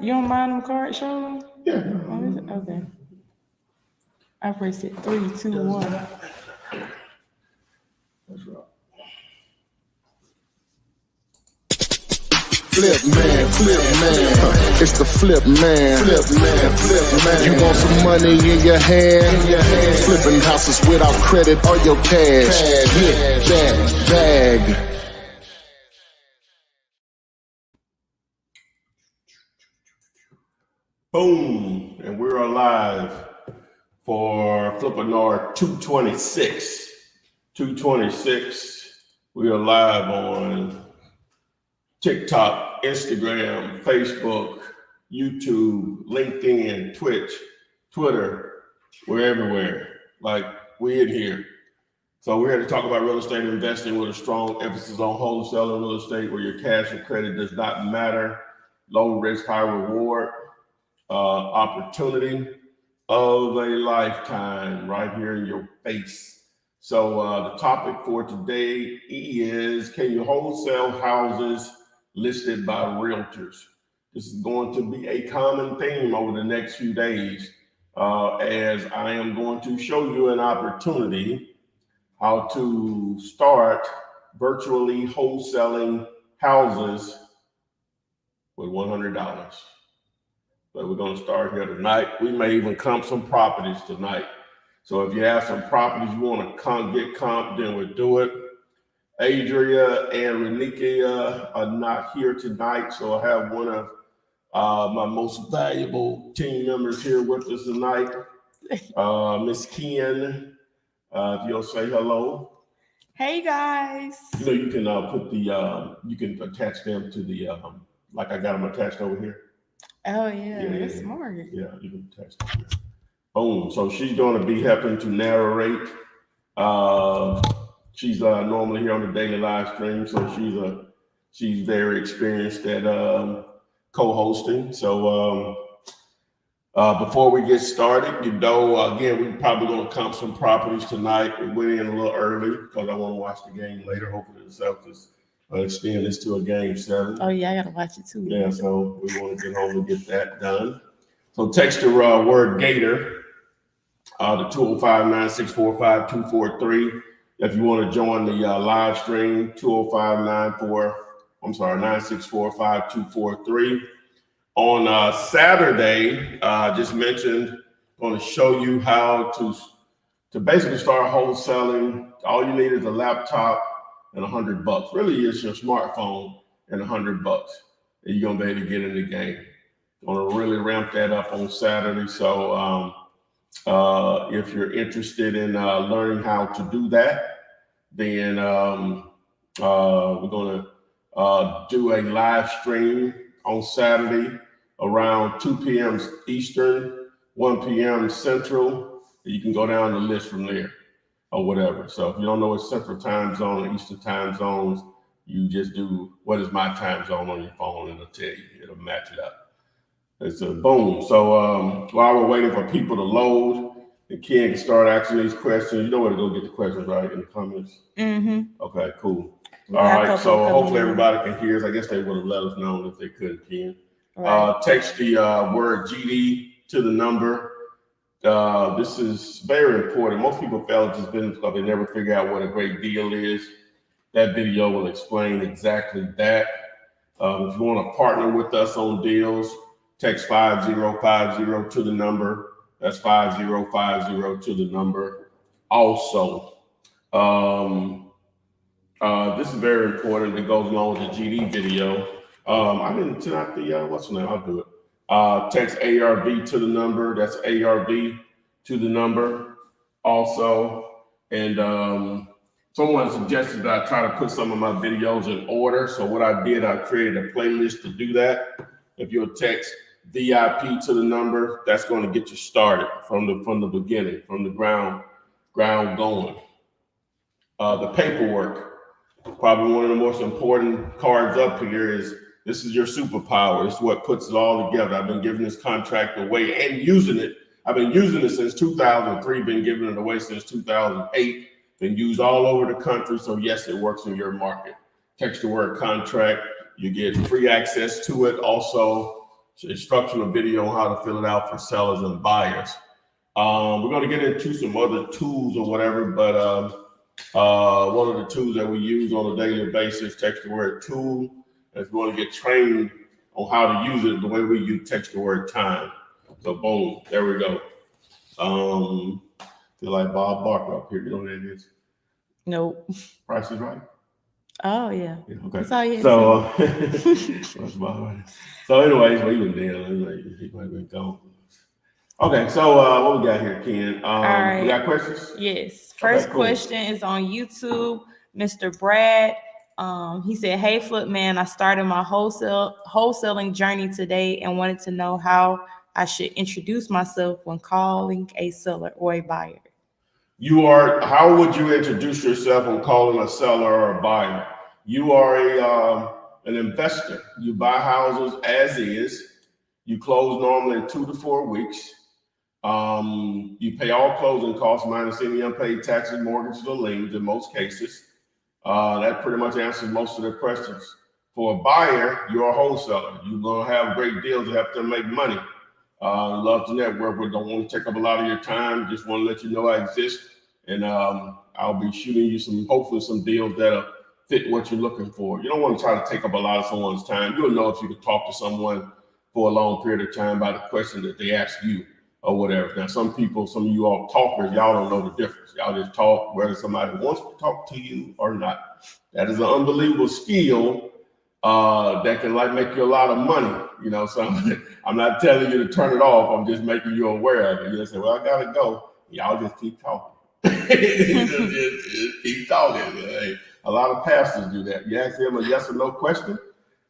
You don't mind them cards showing? Yeah. Okay. I pressed it 3, 2, 1. That's right. Flip man, it's the flip man. You want some money in your hand? Flipping houses without credit or your cash. Get that bag. Boom, and we're alive for Flippinar 226. 226. We are live on TikTok, Instagram, Facebook, YouTube, LinkedIn, Twitch, Twitter. We're everywhere. Like, we in here. So we're here to talk about real estate investing with a strong emphasis on wholesale real estate, where your cash and credit does not matter. Low risk, high reward, opportunity of a lifetime right here in your face. So the topic for today is, can you wholesale houses listed by realtors? This is going to be a common theme over the next few days, as I am going to show you an opportunity how to start virtually wholesaling houses with $100. But we're going to start here tonight. We may even comp some properties tonight. So if you have some properties you want to get comped, then we'll do it. Adria and Renikia are not here tonight, so I have one of my most valuable team members here with us tonight, Miss Ken. If you'll say hello. Hey guys. You know, you can put the you can attach them to the like I got them attached over here. Oh yeah, that's smart. Yeah, you can attach them here. Boom. So she's going to be helping to narrate. She's normally here on the daily live stream, so she's very experienced at co-hosting. So before we get started, you know, again, we're probably going to comp some properties tonight. We went in a little early because I want to watch the game later. Hopefully the Celtics extend this to a game 7. Oh yeah, I gotta watch it too. Yeah, so we want to get home and get that done. So text the word Gator to 205-964-5243 if you want to join the live stream. 964-5243. On Saturday, just mentioned, I'm going to show you how to basically start wholesaling. All you need is a laptop and $100. Really, it's your smartphone and $100, and you're gonna be able to get in the game. Gonna really ramp that up on Saturday. So if you're interested in learning how to do that, then we're gonna do a live stream on Saturday around 2 p.m. Eastern, 1 p.m. Central. You can go down the list from there or whatever. So if you don't know what Central time zone or Eastern time zones, you just do what is my time zone on your phone, and it'll tell you, it'll match it up. It's a boom. So while we're waiting for people to load, and Ken can start asking these questions. You know where to go get the questions, right? In the comments? Mm-hmm. Okay, cool. All right, so hopefully everybody can hear us. I guess they would have let us know if they couldn't, Ken. Right. Text the word GD to the number. This is very important. Most people fail at this business because they never figure out what a great deal is. That video will explain exactly that. If you want to partner with us on deals, text 5050 to the number. That's 5050 to the number. Also, this is very important. It goes along with the GD video. I didn't send out the what's the name? I'll do it. Text ARV to the number. That's ARV to the number also. And someone suggested that I try to put some of my videos in order. So what I did, I created a playlist to do that. If you'll text VIP to the number, that's going to get you started from the beginning, from the ground going. The paperwork, probably one of the most important cards up here is, this is your superpower. It's what puts it all together. I've been giving this contract away and using it. I've been using it since 2003, been giving it away since 2008, been used all over the country. So yes, it works in your market. Text the word contract, you get free access to it. Also, instructional video on how to fill it out for sellers and buyers. We're going to get into some other tools or whatever, but one of the tools that we use on a daily basis, text the word tool, is going to get trained on how to use it the way we use text the word time. So boom, there we go. Feel like Bob Barker up here. You know what that is? Nope. Price is Right. Oh yeah. Yeah, okay. That's all you had So, that's about right. So, anyways, well, he was dead. He might have been gone. Okay, so what we got here, Ken? All right. We got questions? Yes. First Okay, cool. question is on YouTube. Mr. Brad. He said, "Hey, Flip Man, I started my wholesaling journey today and wanted to know how I should introduce myself when calling a seller or a buyer." How would you introduce yourself when calling a seller or a buyer? You are an investor. You buy houses as is. You close normally in 2 to 4 weeks. You pay all closing costs minus any unpaid taxes, mortgages, or liens in most cases. That pretty much answers most of their questions. For a buyer, you're a wholesaler. You're going to have great deals to help them make money. Love to network, but don't want to take up a lot of your time. Just want to let you know I exist. And I'll be shooting you hopefully some deals that'll fit what you're looking for. You don't want to try to take up a lot of someone's time. You'll know if you can talk to someone for a long period of time by the question that they ask you or whatever. Now, some of you all talkers, y'all don't know the difference. Y'all just talk whether somebody wants to talk to you or not. That is an unbelievable skill that can make you a lot of money. So I'm not telling you to turn it off. I'm just making you aware of it. You say, well, I gotta go. Y'all just keep talking. just keep talking. Hey, a lot of pastors do that. You ask them a yes or no question,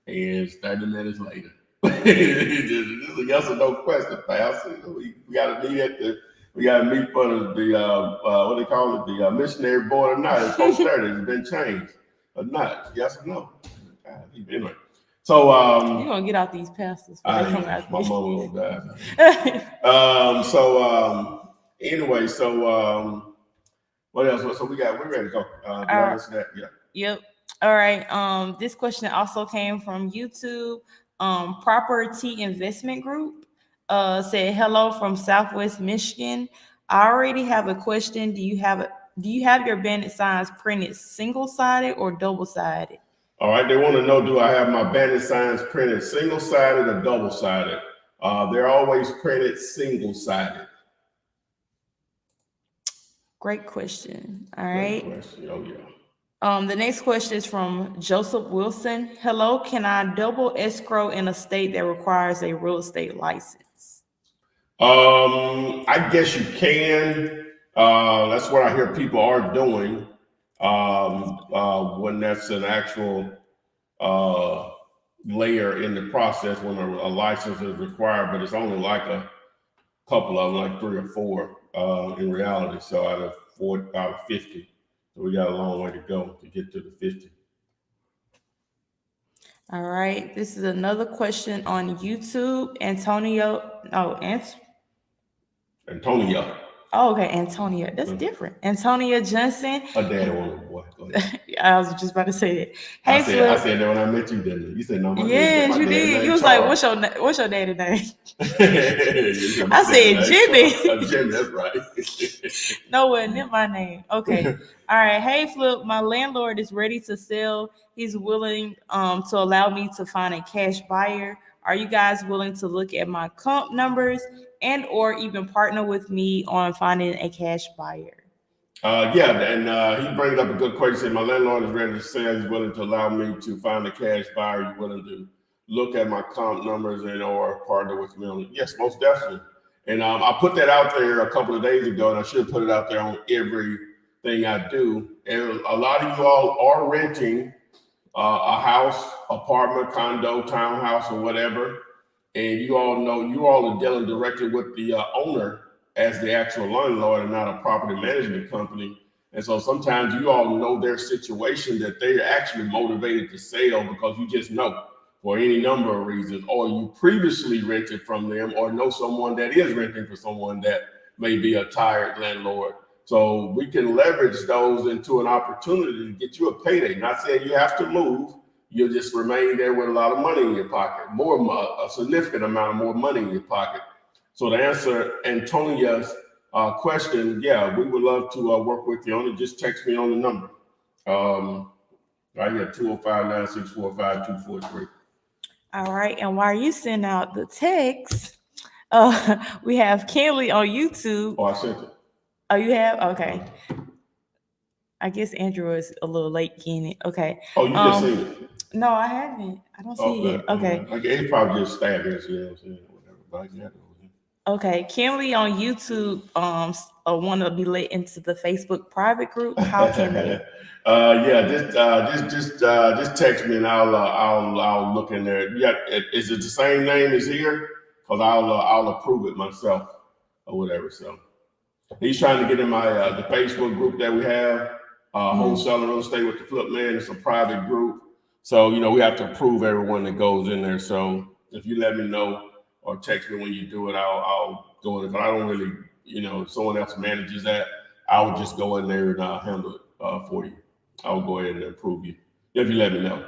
and it's 30 minutes later. It's a yes or no question, pastor. We gotta meet for the what they call it, the missionary board or not. It's 4:30. It's been changed or not. Yes or no. Anyway. So you're gonna get out these pastors. My mama will die. Anyway, what else? So we're ready to go. That? Yeah. Yep. All right. This question also came from YouTube. Property Investment Group said, "Hello from Southwest Michigan. I already have a question. Do you have your bandit signs printed single-sided or double-sided?" All right, they want to know, do I have my bandit signs printed single-sided or double-sided? They're always printed single-sided. Great question. All right. Great question. Oh, yeah. The next question is from Joseph Wilson. "Hello, can I double escrow in a state that requires a real estate license?" I guess you can. That's what I hear people are doing. When that's an actual layer in the process when a license is required, but it's only like a couple of them, like 3 or 4 in reality. So out of 50. So we got a long way to go to get to the 50. All right. This is another question on YouTube. Antonia. Oh, okay. Antonia. That's different. Antonia Johnson. A daddy wanted boy. I was just about to say that. Hey, I said that when I met you, didn't you? You said no. Yes, you did. You was like, "What's your daddy name?" I said Jimmy. Jimmy, that's right. No, it wasn't my name. Okay. All right. Hey, Flip. My landlord is ready to sell. He's willing to allow me to find a cash buyer. Are you guys willing to look at my comp numbers and or even partner with me on finding a cash buyer? Yeah, and he brings up a good question. He said, my landlord is ready to sell. He's willing to allow me to find a cash buyer. You're willing to look at my comp numbers and or partner with me on it? Yes, most definitely. And I put that out there a couple of days ago, and I should put it out there on everything I do. And a lot of you all are renting a house, apartment, condo, townhouse, or whatever. And you all know you all are dealing directly with the owner as the actual landlord and not a property management company. And so sometimes you all know their situation, that they're actually motivated to sell because you just know for any number of reasons, or you previously rented from them, or know someone that is renting for someone that may be a tired landlord. So we can leverage those into an opportunity to get you a payday. Not saying you have to move, you'll just remain there with a lot of money in your pocket, a significant amount of more money in your pocket. So to answer Antonia's question, yeah, we would love to work with you on it. Just text me on the number. Right here, 205-964-5243. All right. And while you send out the text, we have Kenley on YouTube. Oh, I sent it. Oh, you have? Okay. I guess Andrew is a little late getting it. Okay. Oh, you just seen it? No, I haven't. I don't see it. Okay. It's probably just stabbed here, so you know what I'm saying? Whatever. But yeah. Okay, Kenley on YouTube want to be let into the Facebook private group. How can they? Just text me and I'll look in there. Yeah, is it the same name as here? Because I'll approve it myself or whatever. So he's trying to get in my the Facebook group that we have, Wholesaling Real Estate with the Flip Man. It's a private group, so we have to approve everyone that goes in there. So if you let me know or text me when you do it, I'll go in it. But I don't really, if someone else manages that, I'll just go in there and handle it for you. I'll go ahead and approve you if you let me know.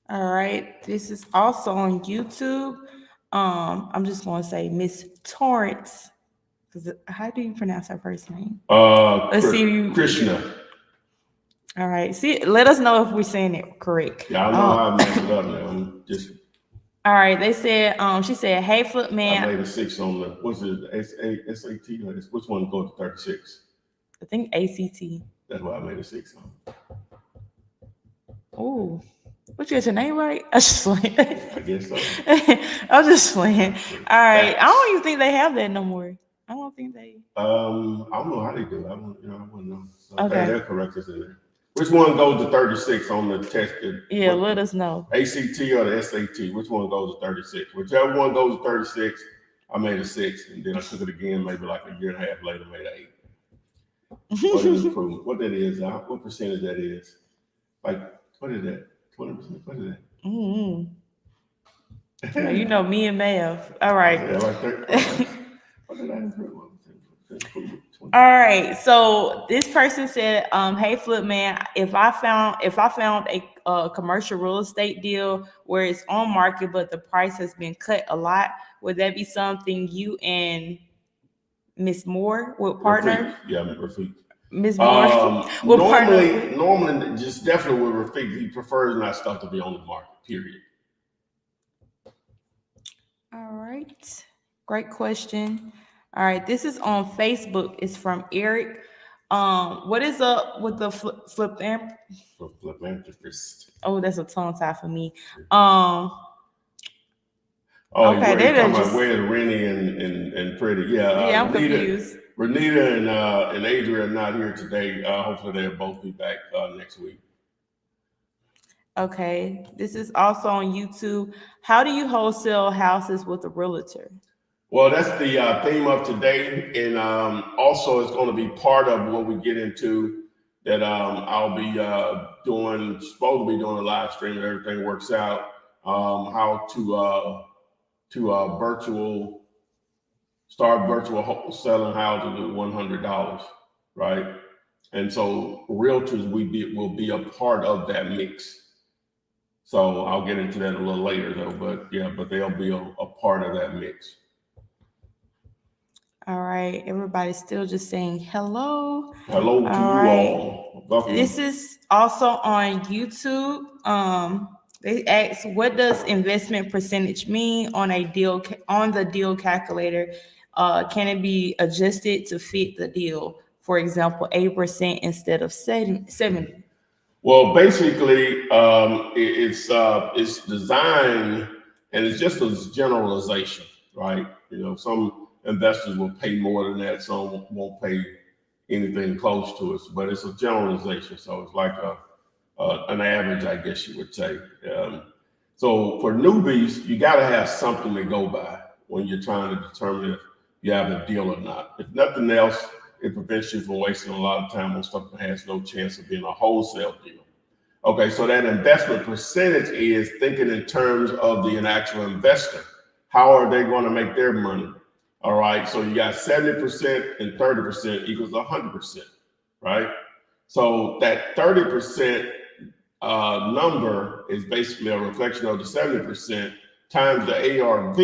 All right. This is also on YouTube. I'm just going to say Miss Torrance. How do you pronounce her first name? Let's see. Krishna. All right. See, let us know if we're saying it correct. Yeah, I know how I messed it up now. I'm just. All right. They said, she said, "Hey, Flip Man." I made a 6 on the, what's it, SAT? Which one goes to 36? I think ACT. That's why I made a 6 on. Oh, what, you got your name right? I just playing. I guess so. I'm just playing. All right. I don't even think they have that no more. I don't think they. I don't know how they do it. I wouldn't know. So okay. They'll correct us in there. Which one goes to 36 on the test? Yeah, let us know. ACT or the SAT? Which one goes to 36? Whichever one goes to 36, I made a 6, and then I took it again, maybe like a year and a half later, made an 8. What is improvement? What that is? What percentage that is? Like, what is that? 20%? What is that? Now, me and Mav. All right. Yeah, like what did I improve? All right. So this person said, "Hey, Flip Man, if I found a commercial real estate deal where it's on market but the price has been cut a lot, would that be something you and Miss Moore would partner?" Rafiq. Yeah, Rafiq. Miss Moore would partner. Normally, just definitely with Rafiq, he prefers not stuff to be on the market. Period. All right. Great question. All right, this is on Facebook. It's from Eric. What is up with the flip amp? Flip amp. Oh, that's a tongue tie for me. Okay, they're talking about where's Rennie and Pretty. Yeah, I'm confused. Renita and Adria are not here today. Hopefully they'll both be back next week. Okay, this is also on YouTube. How do you wholesale houses with a realtor? Well, that's the theme of today, and also it's going to be part of what we get into that I'll be supposed to be doing a live stream if everything works out, how to start virtual wholesaling houses with $100, right? And so realtors will be a part of that mix. So I'll get into that a little later though, but they'll be a part of that mix. All right, everybody's still just saying hello. Hello to you all. This is also on YouTube. They asked, what does investment percentage mean on the deal calculator? Can it be adjusted to fit the deal? For example, 8% instead of 70%. Well, basically, it's designed, and it's just a generalization, right? Some investors will pay more than that, some won't pay anything close to it, but it's a generalization. So it's like an average, I guess you would say. So for newbies, you got to have something to go by when you're trying to determine if you have a deal or not. If nothing else, it prevents you from wasting a lot of time on stuff that has no chance of being a wholesale deal. Okay, so that investment percentage is thinking in terms of the actual investor. How are they going to make their money? All right, so you got 70% and 30% equals 100%, right? So that 30% number is basically a reflection of the 70% times the ARV,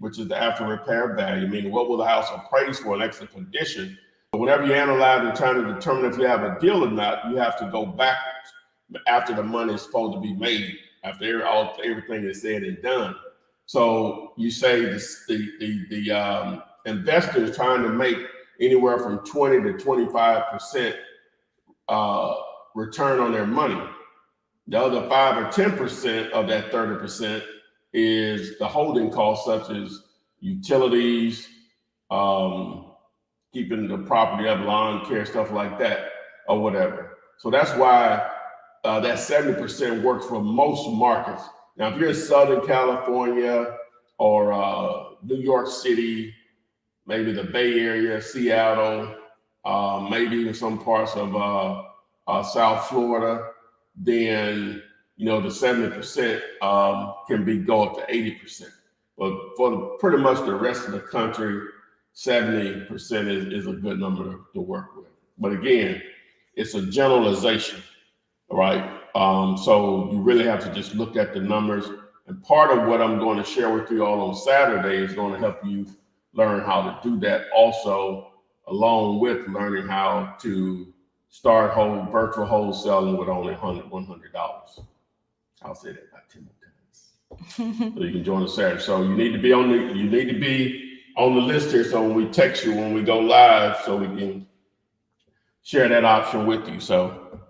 which is the after repair value, meaning what will the house appraise for in excellent condition. But whenever you analyze and trying to determine if you have a deal or not, you have to go backwards after the money is supposed to be made, after everything is said and done. So you say the investor is trying to make anywhere from 20 to 25% return on their money. The other 5 or 10% of that 30% is the holding costs, such as utilities, keeping the property up, lawn care, stuff like that, or whatever. So that's why that 70% works for most markets. Now, if you're in Southern California or New York City, maybe the Bay Area, Seattle, maybe even some parts of South Florida, then the 70% can go up to 80%. But for pretty much the rest of the country, 70% is a good number to work with. But again, it's a generalization, right? So you really have to just look at the numbers. And part of what I'm going to share with you all on Saturday is going to help you learn how to do that also, along with learning how to start virtual wholesaling with only $100. I'll say that about 10 more times. So you can join us Saturday. So you need to be on the list here. So when we text you, when we go live, so we can share that option with you. So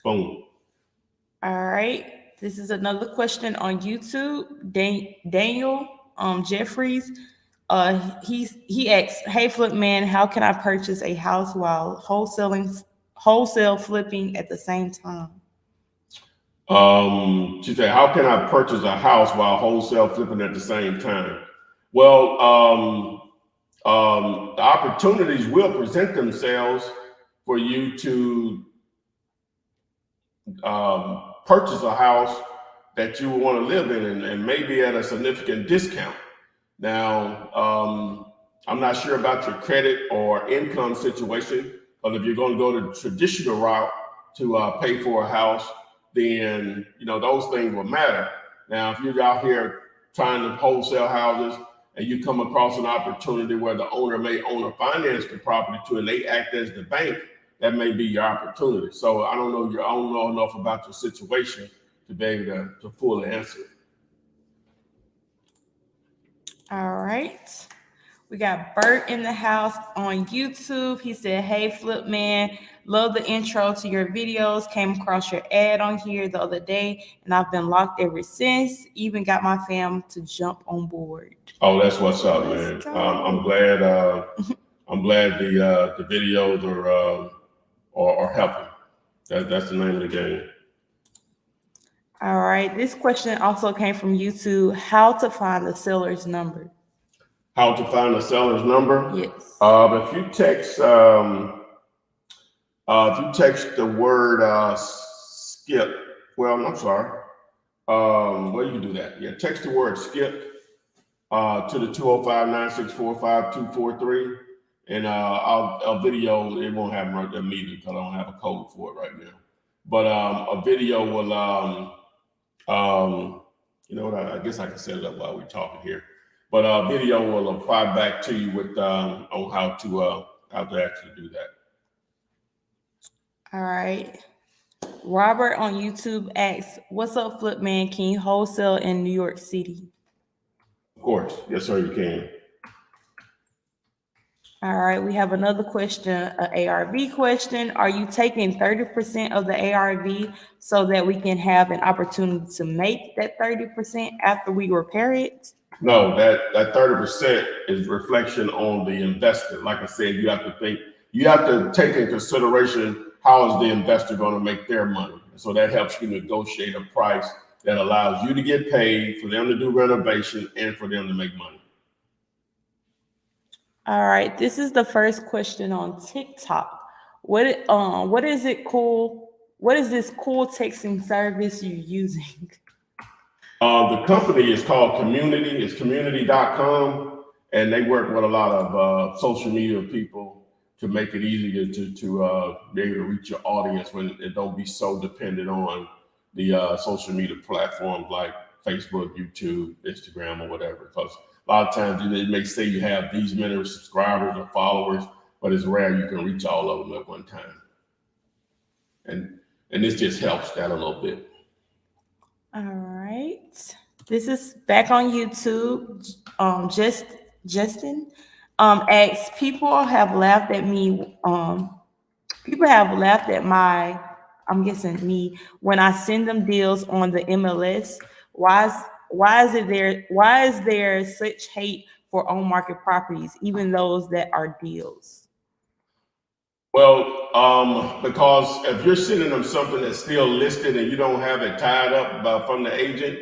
boom. All right. This is another question on YouTube. Daniel Jeffries. He asks, "Hey Flip Man, how can I purchase a house while wholesale flipping at the same time?" She said, "How can I purchase a house while wholesale flipping at the same time?" Well, the opportunities will present themselves for you to purchase a house that you want to live in, and maybe at a significant discount. Now, I'm not sure about your credit or income situation, but if you're going to go the traditional route to pay for a house, then those things will matter. Now, if you're out here trying to wholesale houses and you come across an opportunity where the owner may own or finance the property too, and they act as the bank, that may be your opportunity. So I don't know enough about your situation to be able to fully answer it. All right. We got Bert in the house on YouTube. He said, "Hey Flip Man, love the intro to your videos. Came across your ad on here the other day, and I've been locked ever since. Even got my fam to jump on board." Oh, that's what's up, man. I'm glad. I'm glad the videos are helping. That's the name of the game. All right. This question also came from YouTube. How to find the seller's number? How to find the seller's number? Yes. If you text the word skip, well, I'm sorry. Well, you can do that. Yeah, text the word skip to the 205-964-5243, and I'll video. It won't happen right there immediately because I don't have a code for it right now. But a video will you know what? I guess I can set it up while we're talking here. But video will apply back to you with on how to actually do that. All right. Robert on YouTube asks, "What's up, Flip Man? Can you wholesale in New York City?" Of course, yes, sir, you can. All right, we have another question, an ARV question. Are you taking 30% of the ARV so that we can have an opportunity to make that 30% after we repair it? No, that 30% is reflection on the investor. Like I said, you have to take into consideration how is the investor going to make their money. So that helps you negotiate a price that allows you to get paid, for them to do renovation, and for them to make money. All right, this is the first question on TikTok. What is this cool texting service you're using? The company is called Community. It's community.com, and they work with a lot of social media people to make it easier to be able to reach your audience when it don't be so dependent on the social media platforms like Facebook, YouTube, Instagram, or whatever. Because a lot of times it may say you have these many subscribers or followers, but it's rare you can reach all of them at one time. And this just helps that a little bit. All right. This is back on YouTube. Justin asks, people have laughed at me. People have laughed at I'm guessing me, when I send them deals on the MLS. Why is there such hate for on market properties, even those that are deals? Well, because if you're sending them something that's still listed and you don't have it tied up from the agent,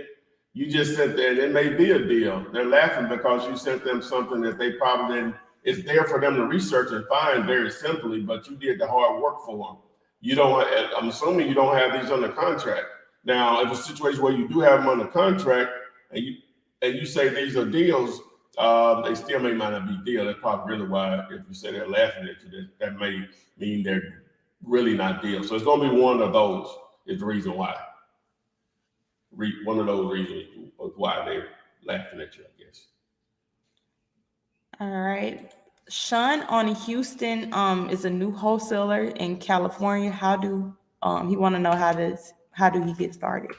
you just sent there and it may be a deal. They're laughing because you sent them something that they probably didn't. It's there for them to research and find very simply, but you did the hard work for them. You don't. I'm assuming you don't have these under contract. Now, if it's a situation where you do have them under contract and you say these are deals, they still might not be deal. That's probably really why, if you say they're laughing at you, that may mean they're really not deals. So it's going to be one of those is the reason why. One of those reasons why they're laughing at you, I guess. All right. Sean on Houston is a new wholesaler in California. He want to know how do he get started?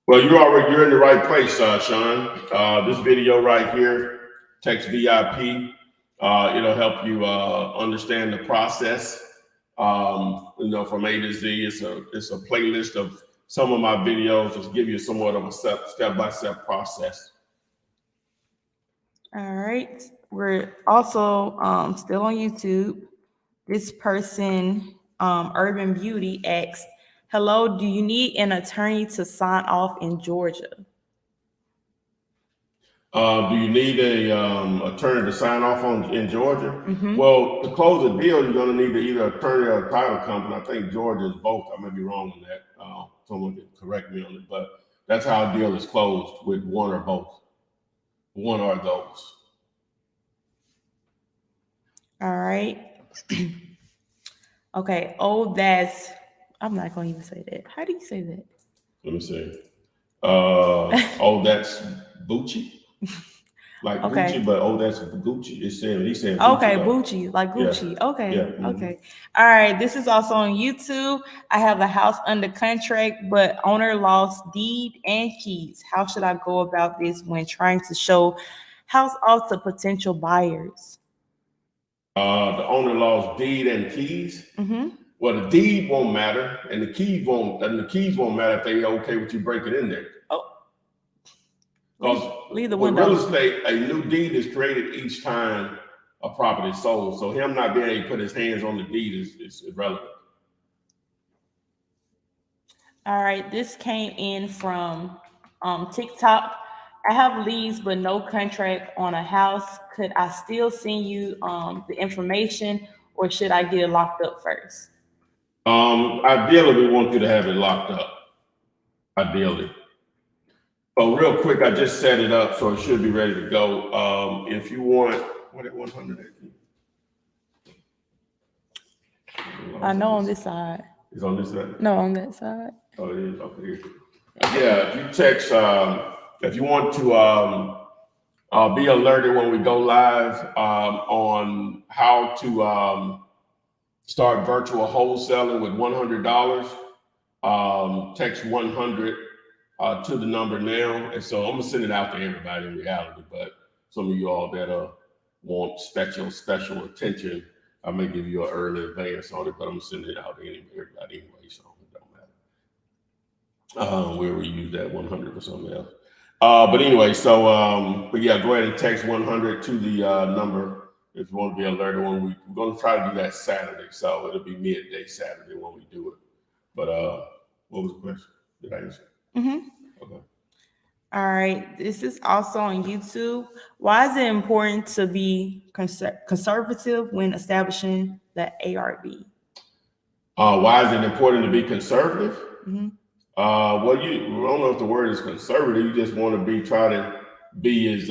Well, you're in the right place, Sean. This video right here, text VIP. It'll help you understand the process. From A to Z. It's a playlist of some of my videos, just give you somewhat of a step-by-step process. All right. We're also still on YouTube. This person, Urban Beauty, asked, hello, do you need an attorney to sign off in Georgia? Do you need a attorney to sign off in Georgia? Mm-hmm. Well, to close a deal, you're going to need either attorney or a title company. I think Georgia is both. I may be wrong on that. Someone can correct me on it, but that's how a deal is closed, with one or both. One or those. All right. Okay. I'm not going to even say that. How do you say that? Let me see. That's Bucci. Like okay. Gucci, but that's Gucci. He's saying Gucci. Okay, Bucci, like Gucci. Yeah. Okay, yeah. Mm-hmm. Okay. All right. This is also on YouTube. I have a house under contract, but owner lost deed and keys. How should I go about this when trying to show house off to potential buyers? The owner lost deed and keys. Mm-hmm. Well, the deed won't matter, and the keys won't matter if they're okay with you breaking in there. Oh. Because with real estate, a new deed is created each time a property is sold. So him not being able to put his hands on the deed is irrelevant. All right, this came in from TikTok. I have leads but no contract on a house. Could I still send you the information, or should I get it locked up first? Ideally, we want you to have it locked up. Ideally. Oh, real quick, I just set it up, so it should be ready to go. If you want, what at 100? I know on this side. It's on this side? No, on that side. Oh, it is? Okay. Yeah, if you text, if you want to be alerted when we go live on how to start virtual wholesaling with $100, text 100 to the number now. And so I'm gonna send it out to everybody in reality, but some of you all that want special attention, I may give you an early advance on it, but I'm gonna send it out to everybody anyway, so it don't matter. We'll reuse that 100 for something else. But anyway, so but yeah, go ahead and text 100 to the number if you want to be alerted when we're gonna try to do that Saturday. So it'll be midday Saturday when we do it. But what was the question? Did I answer? Mm-hmm. Okay. All right. This is also on YouTube. Why is it important to be conservative when establishing the ARV? Why is it important to be conservative? Mm-hmm. Well, I don't know if the word is conservative. You just want to try to be as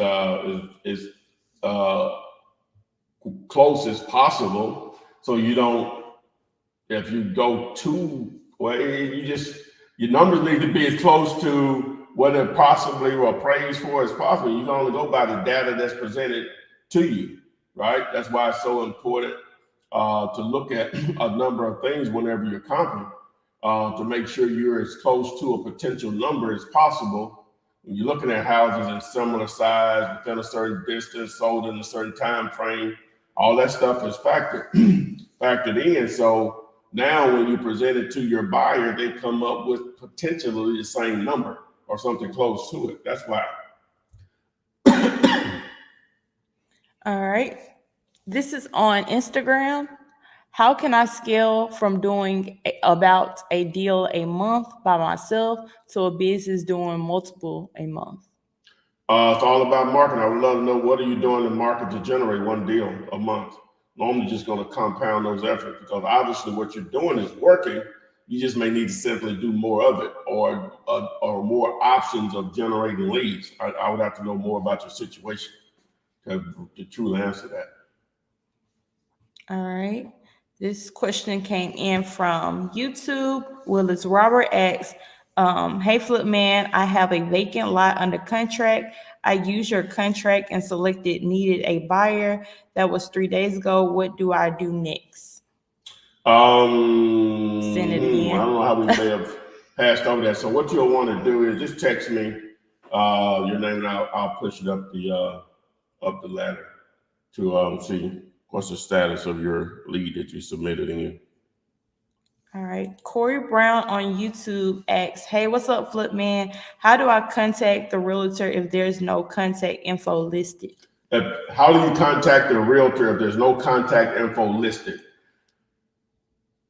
close as possible, so you don't. If you go too well, you Your numbers need to be as close to what it possibly were appraised for as possible. You can only go by the data that's presented to you, right? That's why it's so important to look at a number of things whenever you're comping to make sure you're as close to a potential number as possible. When you're looking at houses in similar size, within a certain distance, sold in a certain time frame, all that stuff is factored in. So now when you present it to your buyer, they come up with potentially the same number or something close to it. That's why. All right. This is on Instagram. How can I scale from doing about a deal a month by myself to a business doing multiple a month? It's all about marketing. I would love to know, what are you doing in market to generate one deal a month? Normally just going to compound those efforts, because obviously what you're doing is working. You just may need to simply do more of it, or more options of generating leads. I would have to know more about your situation to truly answer that. All right. This question came in from YouTube. Willis Robert asks, hey, Flip Man, I have a vacant lot under contract. I used your contract and selected needed a buyer. That was 3 days ago. What do I do next? Send it again. I don't know how we may have passed over that. So what you'll want to do is just text me your name, and I'll push it up the ladder to see what's the status of your lead that you submitted in. All right. Corey Brown on YouTube asks, hey, what's up, Flip Man? How do I contact the realtor if there's no contact info listed? How do you contact the realtor if there's no contact info listed?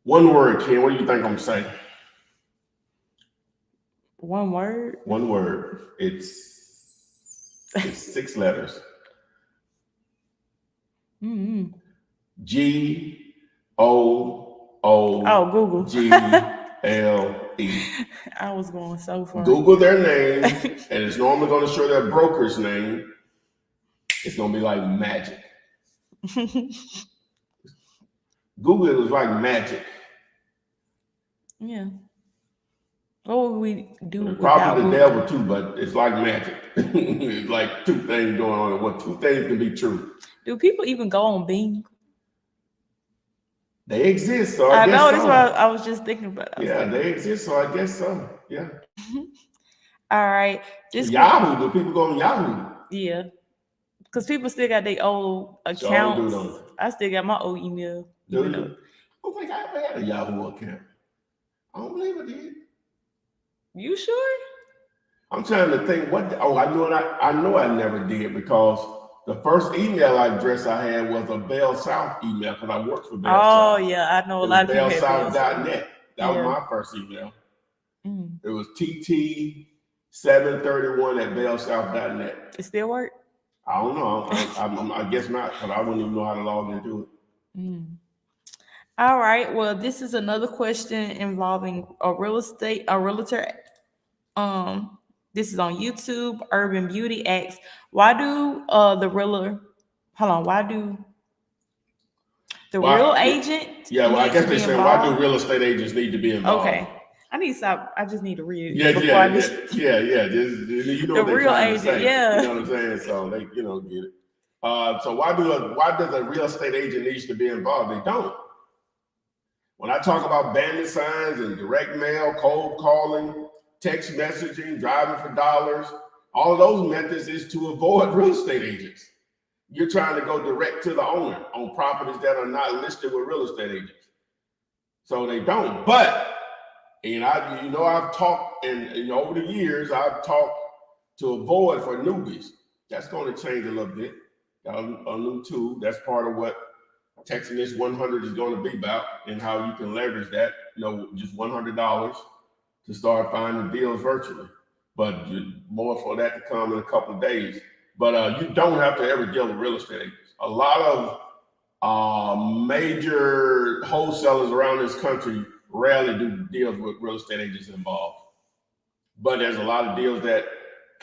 One word, Ken. What do you think I'm saying? One word? One word. It's 6 letters. Mm-hmm. Google. G-L-E. I was going so far. Google their name, and it's normally going to show their broker's name. It's going to be like magic. Google it was like magic. Yeah. What would we do? Probably the devil too, but it's like magic. It's like two things going on. What two things can be true? Do people even go on Bing? They exist, so I guess know. so. That's what I was just thinking about. Yeah, they exist, so I guess so. Yeah. All right. Yahoo. Do people go on Yahoo? Yeah. Because people still got their old accounts. I still got my old email. Do you? I don't think I ever had a Yahoo account. I don't believe I did. You sure? I'm trying to think what. I know I never did, because the first email address I had was a Bell South email, because I worked for Bell South. Oh yeah, I know a lot of people. BellSouth.net. That was my first email. It was TT731@BellSouth.net. It still work? I don't know. I guess not, because I wouldn't even know how to log into it. All right. Well, this is another question involving a realtor. This is on YouTube. Urban Beauty asks, why do real agent? Yeah, well, I guess they say, why do real estate agents need to be involved? Okay. I need to stop. I just need to read it. Yeah. Just, you know the real agent, say. yeah. You know what I'm saying? So they, get it. So why does a real estate agent needs to be involved? They don't. When I talk about bandit signs and direct mail, cold calling, text messaging, driving for dollars, all of those methods is to avoid real estate agents. You're trying to go direct to the owner on properties that are not listed with real estate agents. So they don't. But, I've talked, and over the years, I've talked to avoid for newbies. That's going to change a little bit. Got a new tool. That's part of what Texting This 100 is going to be about, and how you can leverage that, just $100 to start finding deals virtually. But more for that to come in a couple of days. But you don't have to ever deal with real estate agents. A lot of major wholesalers around this country rarely do deals with real estate agents involved. But there's a lot of deals that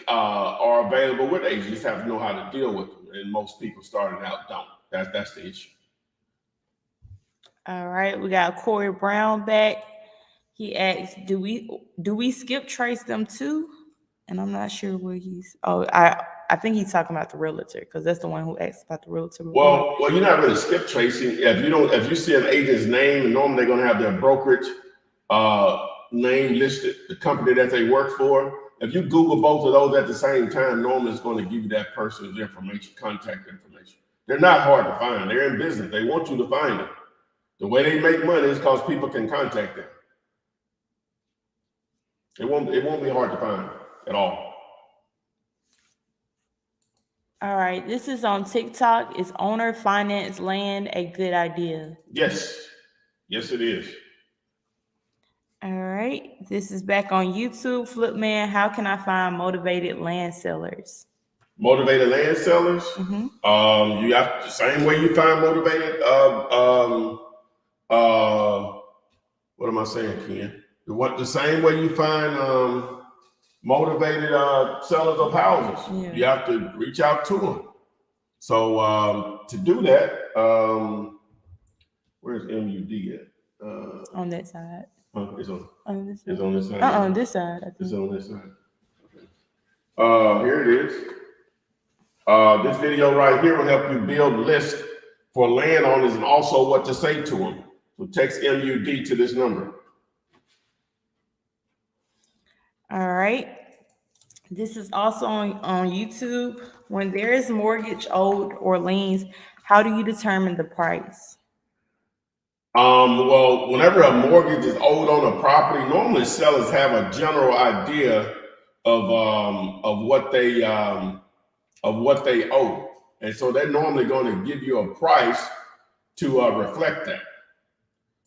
are available with agents. You just have to know how to deal with them. And most people starting out don't. That's the issue. All right, we got Corey Brown back. He asked, "Do we skip trace them too?" And I'm not sure what he's. Oh, I think he's talking about the realtor because that's the one who asked about the realtor. Well, you're not really skip tracing. If you see an agent's name, and normally they're going to have their brokerage name listed, the company that they work for. If you Google both of those at the same time, normally it's going to give you that person's information, contact information. They're not hard to find. They're in business. They want you to find them. The way they make money is because people can contact them. It won't be hard to find at all. All right, this is on TikTok. Is owner finance land a good idea? Yes, it is. All right, this is back on YouTube. Flipman, how can I find motivated land sellers? Motivated land sellers. Mm-hmm. You have the same way you find motivated. What am I saying, Ken? The same way you find motivated sellers of houses. Yeah. You have to reach out to them. So to do that, where's MUD at? On that side. It's on this side. It's on this side. On this side. I think. It's on this side. Okay. Here it is. This video right here will help you build a list for landowners and also what to say to them. So text MUD to this number. All right. This is also on YouTube. When there is mortgage owed or liens, how do you determine the price? Well, whenever a mortgage is owed on a property, normally sellers have a general idea of what they owe, and so they're normally going to give you a price to reflect that.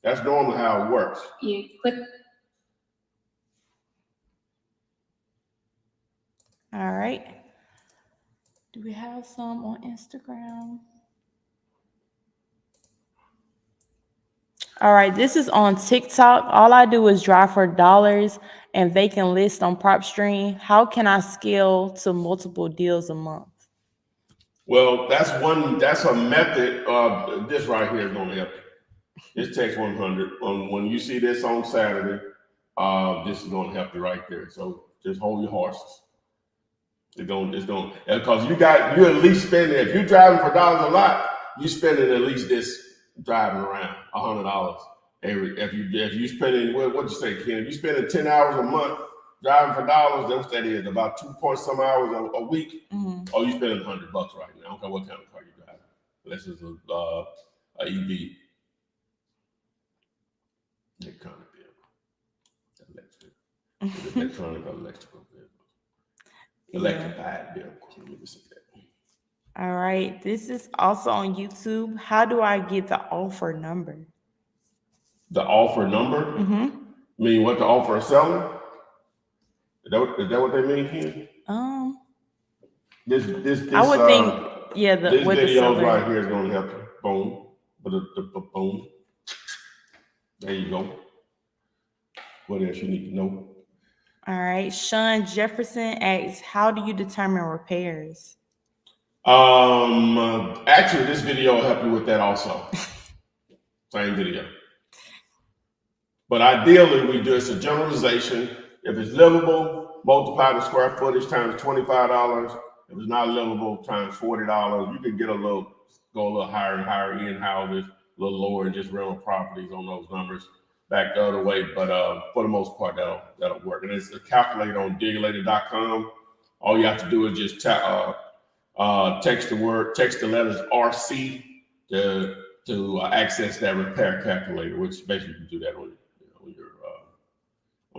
That's normally how it works. You click. All right. Do we have some on Instagram? All right, this is on TikTok. All I do is drive for dollars and vacant list on PropStream. How can I scale to multiple deals a month? Well, that's a method. This right here is going to help you. This text 100. When you see this on Saturday, this is going to help you right there. So just hold your horses. It's going, because you're at least spending, if you're driving for dollars a lot, you're spending at least this driving around $100 if you spending, what'd you say, Ken? If you spending 10 hours a month driving for dollars, that's what that is, about 2 point some hours a week. Mm-hmm. Oh, you spending $100 right now. I don't care what kind of car you drive. This is a EV. That kind of vehicle. Electric. Electrical vehicle. Electrified vehicle. Let me say that. All right. This is also on YouTube. How do I get the offer number? The offer number? Mm-hmm. Mean what the offer is selling? Is that what they mean here? This I would think, yeah. This video right here is going to help you. Boom. Boom. There you go. What else you need to know? All right. Sean Jefferson asks, how do you determine repairs? Actually, this video will help you with that also. Same video. But ideally, we do, it's a generalization. If it's livable, multiply the square footage times $25. If it's not livable, times $40. You can go a little higher and higher in houses, a little lower and just rental properties on those numbers back the other way. But for the most part, that'll work. And it's a calculator on digulator.com. All you have to do is just text the letters RC to access that repair calculator, which basically you can do that on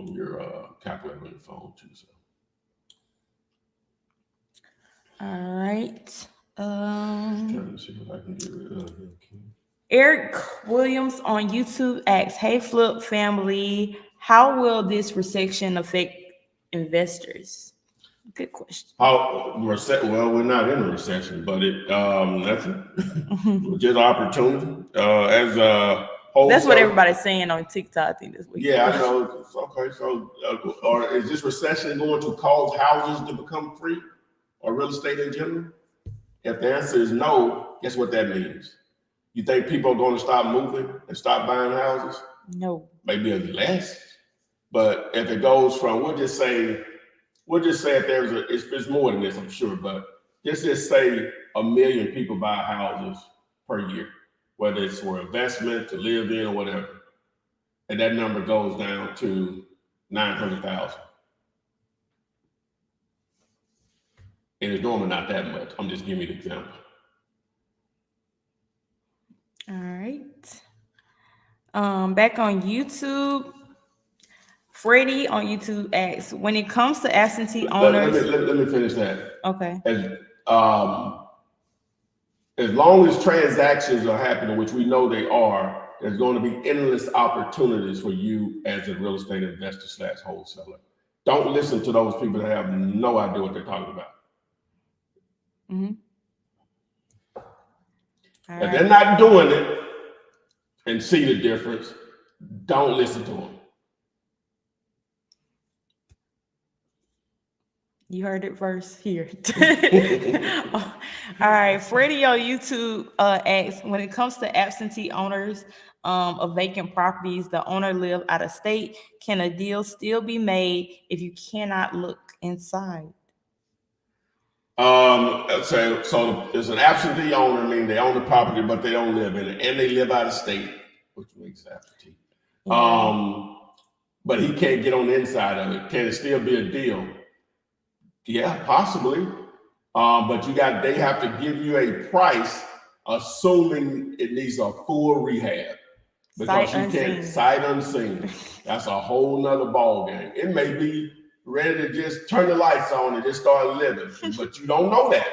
your calculator on your phone too. So. All right. Trying to see if I can get rid of it. Eric Williams on YouTube asks, "Hey Flip family, how will this recession affect investors?" Good question. Well, we're not in a recession, but that's just opportunity. That's what everybody's saying on TikTok, I think, this week. Yeah, I know. Okay, so or is this recession going to cause houses to become free, or real estate in general? If the answer is no, guess what that means? You think people are going to stop moving and stop buying houses? No. Maybe less. But if it goes from, we'll just say if it's more than this, I'm sure, but just say 1 million people buy houses per year, whether it's for investment, to live in, or whatever. And that number goes down to 900,000. And it's normally not that much. I'm just giving you an example. All right. Back on YouTube, Freddie on YouTube asks, when it comes to absentee owners. Let me finish that. Okay. As long as transactions are happening, which we know they are, there's going to be endless opportunities for you as a real estate investor / wholesaler. Don't listen to those people that have no idea what they're talking about. Mm-hmm. If they're not doing it and see the difference, don't listen to them. You heard it first here. All right, Freddie on YouTube asks, when it comes to absentee owners of vacant properties, the owner live out of state, can a deal still be made if you cannot look inside? So there's an absentee owner, meaning they own the property, but they don't live in it, and they live out of state, which makes absentee. Yeah. But he can't get on the inside of it. Can it still be a deal? Yeah, possibly. But they have to give you a price, assuming it needs a full rehab. Because sight unseen. That's a whole nother ball game. It may be ready to just turn the lights on and just start living, but you don't know that.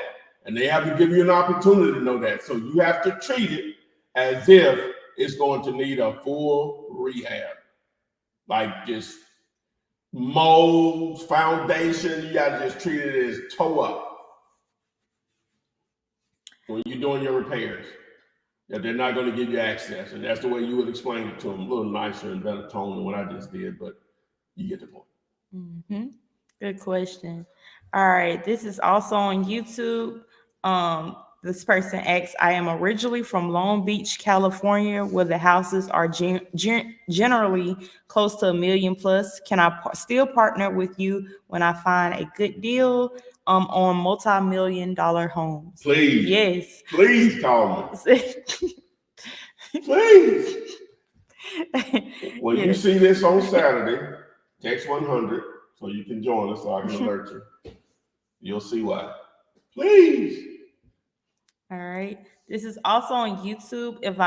And they have to give you an opportunity to know that. So you have to treat it as if it's going to need a full rehab. Like just molds, foundation, you got to just treat it as toe up when you're doing your repairs. That they're not going to give you access. And that's the way you would explain it to them, a little nicer and better tone than what I just did, but you get the point. Mm-hmm. Good question. All right, this is also on YouTube. This person asks, I am originally from Long Beach, California, where the houses are generally close to $1 million plus. Can I still partner with you when I find a good deal on multi-million-dollar homes? Please. Yes. Please call me. Please. When you see this on Saturday, text 100 so you can join us so I can alert you. You'll see why. Please. All right. This is also on YouTube. If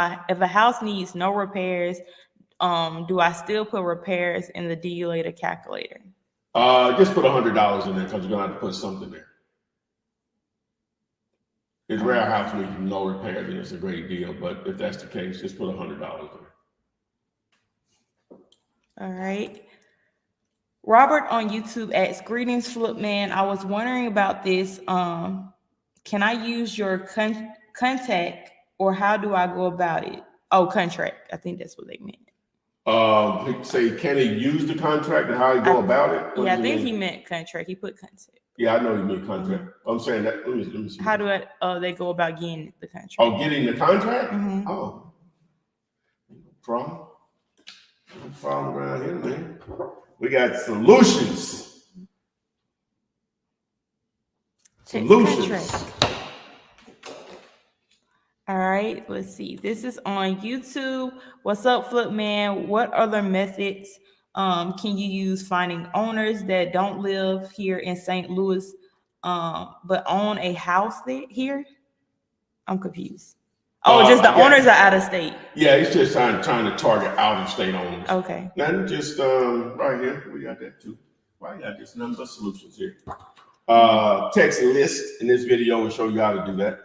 a house needs no repairs, do I still put repairs in the DU calculator? Just put $100 in there because you're gonna have to put something there. It's rare a house needs no repairs and it's a great deal, but if that's the case, just put $100 there. All right. Robert on YouTube asks, greetings, Flip Man. I was wondering about this. Can I use your contact or how do I go about it? Oh, contract. I think that's what they meant. Say, can he use the contract and how he go about it? What I think he meant contract. He put contact. Yeah, I know he meant contract. I'm saying that. Let me see. How do they go about getting the contract? Oh, getting the contract? Mm-hmm. Oh, no problem. No problem around here, man. We got solutions. Solutions. All right, let's see. This is on YouTube. What's up, Flip Man? What other methods can you use finding owners that don't live here in St. Louis but own a house here? I'm confused. Oh, just the owners are out of state. Yeah, he's just trying to target out of state owners. Okay. Not just right here. We got that too. Why got this number of solutions here? Text list in this video will show you how to do that.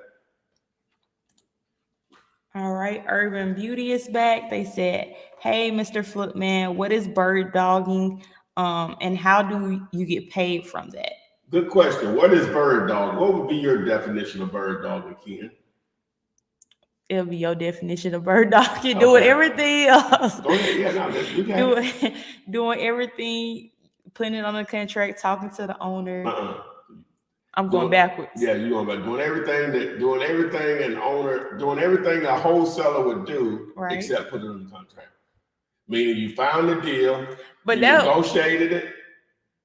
All right, Urban Beauty is back. They said, hey, Mr. Flipman, what is bird dogging and how do you get paid from that? Good question. What is bird dog? What would be your definition of bird dogging, Ken? It'll be your definition of bird dogging, doing everything else. Go ahead. Yeah, no, you got it. Doing everything, putting it on the contract, talking to the owner. I'm going backwards. Yeah, you're going back. Doing everything a wholesaler would do, right, except put it in the contract. meaning you found the deal, But you that, negotiated it,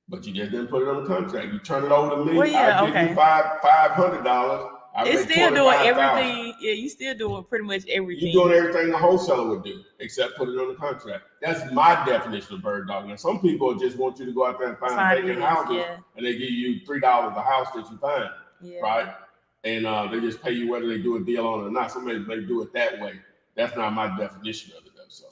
but you just didn't put it on the contract. You turn it over to me. well, yeah, I give you $500. I It's make still doing $25,000. everything. Yeah, you still doing pretty much everything. You're doing everything a wholesaler would do, except put it on the contract. That's my definition of bird dog. Now, some people just want you to go out there and find vacant houses, and they give you $3 a house that you find, right? And they just pay you whether they do a deal on it or not. Somebody may do it that way. That's not my definition of it, though. So,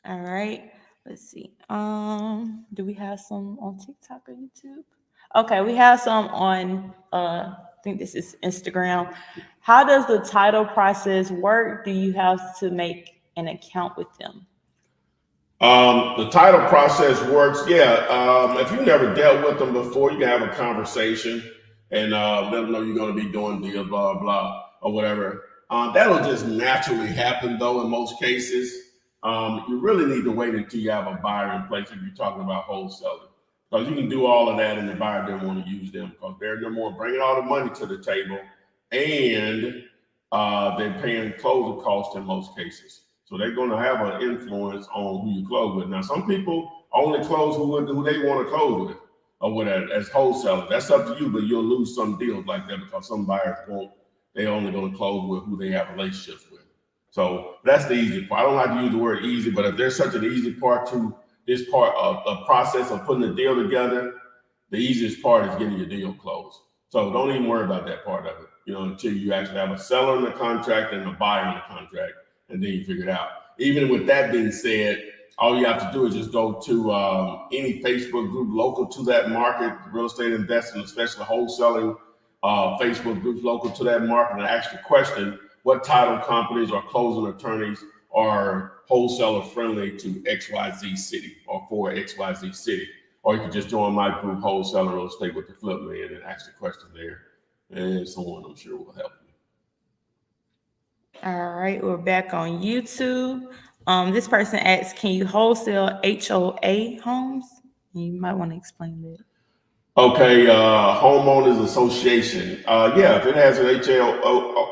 all right. Let's see. Do we have some on TikTok or YouTube? Okay, we have some on I think this is Instagram. How does the title process work? Do you have to make an account with them? The title process works. Yeah. If you've never dealt with them before, you can have a conversation and let them know you're going to be doing deals, blah, blah, or whatever. That'll just naturally happen, though, in most cases. You really need to wait until you have a buyer in place if you're talking about wholesaling. Because you can do all of that and the buyer doesn't want to use them because they're no more bringing all the money to the table and they're paying closing costs in most cases. So they're going to have an influence on who you close with. Now, some people only close who they want to close with or whatever as wholesalers. That's up to you, but you'll lose some deals like that because some buyers won't. They're only going to close with who they have relationships with. So that's the easy part. I don't like to use the word easy, but if there's such an easy part to this part of the process of putting a deal together, the easiest part is getting your deal closed. So don't even worry about that part of it, until you actually have a seller in the contract and a buyer in the contract, and then you figure it out. Even with that being said, all you have to do is just go to any Facebook group local to that market, real estate investing, especially wholesaling Facebook groups local to that market, and ask the question, what title companies or closing attorneys are wholesaler friendly to XYZ city or for XYZ city? Or you can just join my group, Wholesaler Real Estate with the Flip Man, and ask the question there. And someone I'm sure will help you. All right, we're back on YouTube. This person asks, can you wholesale HOA homes? You might want to explain that. Okay, homeowners association. Yeah, if it has an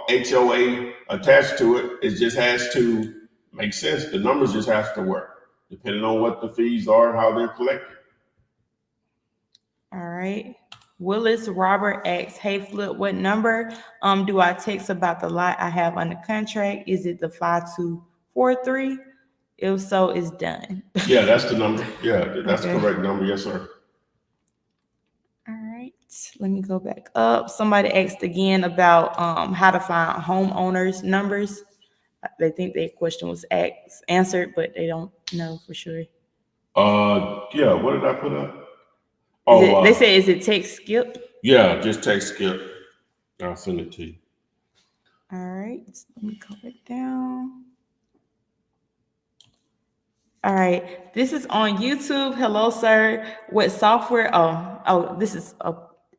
HOA attached to it, it just has to make sense. The numbers just have to work, depending on what the fees are and how they're collected. All right. Willis Robert asks, hey Flip, what number do I text about the lot I have under contract? Is it the 5243? If so, it's done. Yeah, that's the number. Yeah, that's the correct number. Yes, sir. All right, let me go back up. Somebody asked again about how to find homeowners numbers. They think their question was answered, but they don't know for sure. Yeah, what did I put up? They say, is it text skip? Yeah, just text skip. I'll send it to you. All right, let me go back down. All right, this is on YouTube. Hello, sir. What software? Oh, this is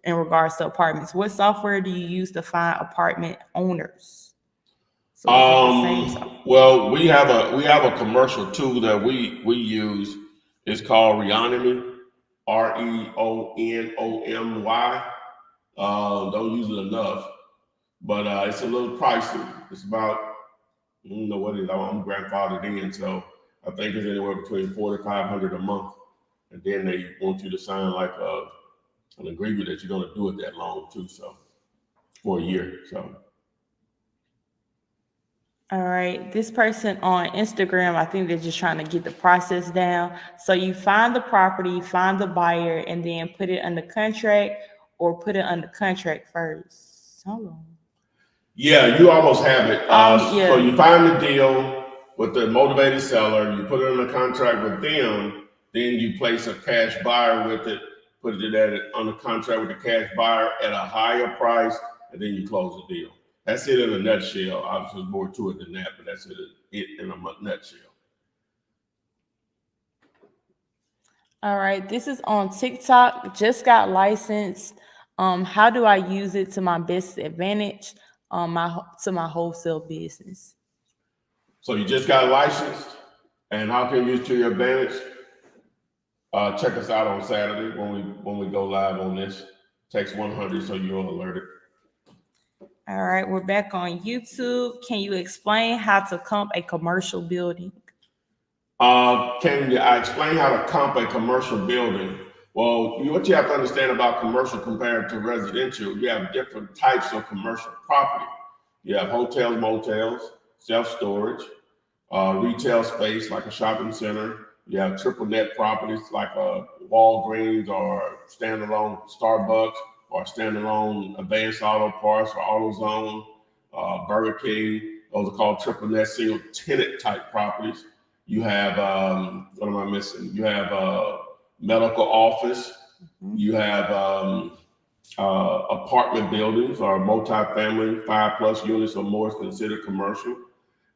in regards to apartments. What software do you use to find apartment owners? So well, we have a commercial tool that we use. It's called Reonomy, REONOMY. Don't use it enough, but it's a little pricey. It's about, I don't know what it is. I'm grandfathered in, so I think it's anywhere between $400 to $500 a month, and then they want you to sign like an agreement that you're going to do it that long too, so for a year. So. All right, this person on Instagram, I think they're just trying to get the process down. So you find the property, find the buyer, and then put it under contract or put it under contract first. How long? Yeah, you almost have it. Yeah. So you find the deal with the motivated seller, you put it under contract with them, then you place a cash buyer with it, put it under contract with the cash buyer at a higher price, and then you close the deal. That's it in a nutshell. Obviously, there's more to it than that, but that's it in a nutshell. All right, this is on TikTok. Just got licensed. How do I use it to my best advantage? To my wholesale business. So you just got licensed, and how can you use it to your advantage? Check us out on Saturday when we go live on this. Text 100 so you're alerted. All right, we're back on YouTube. Can you explain how to comp a commercial building? Can I explain how to comp a commercial building? Well, what you have to understand about commercial compared to residential, you have different types of commercial property. You have hotels, motels, self-storage, retail space like a shopping center. You have triple net properties like a Walgreens or standalone Starbucks or standalone Advanced Auto Parts or AutoZone, Burger King. Those are called triple net single tenant type properties. You have, what am I missing? You have medical office. You have apartment buildings or multifamily, 5+ units or more is considered commercial.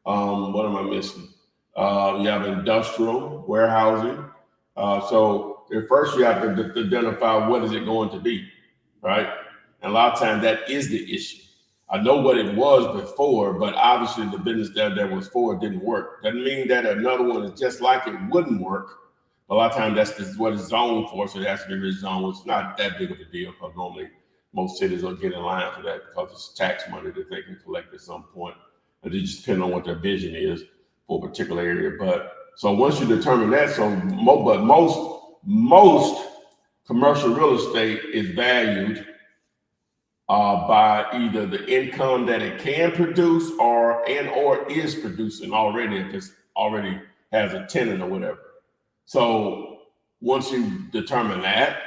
What am I missing? You have industrial warehousing. So at first you have to identify what is it going to be, right? And a lot of times that is the issue. I know what it was before, but obviously the business that was for didn't work. Doesn't mean that another one is just like it wouldn't work. A lot of times that's just what it's zoned for, so it has to be rezoned. It's not that big of a deal because normally most cities will get in line for that because it's tax money that they can collect at some point. It just depends on what their vision is for a particular area. But so once you determine that, most commercial real estate is valued by either the income that it can produce or is producing already, if it's already has a tenant or whatever. So once you determine that,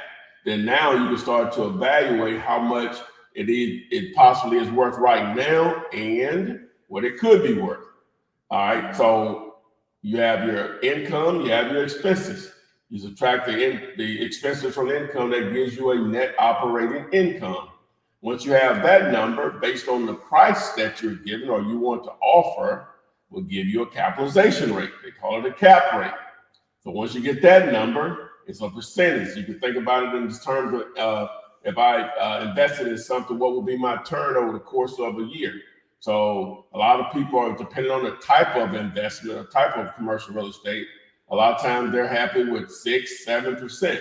then now you can start to evaluate how much it possibly is worth right now and what it could be worth. All right. So you have your income, you have your expenses. You subtract the expenses from the income, that gives you a net operating income. Once you have that number, based on the price that you're given or you want to offer, will give you a capitalization rate. They call it a cap rate. So once you get that number, it's a percentage. You can think about it in terms of if I invested in something, what would be my turn over the course of a year? So a lot of people are depending on the type of investment or type of commercial real estate. A lot of times they're happy with 6-7%.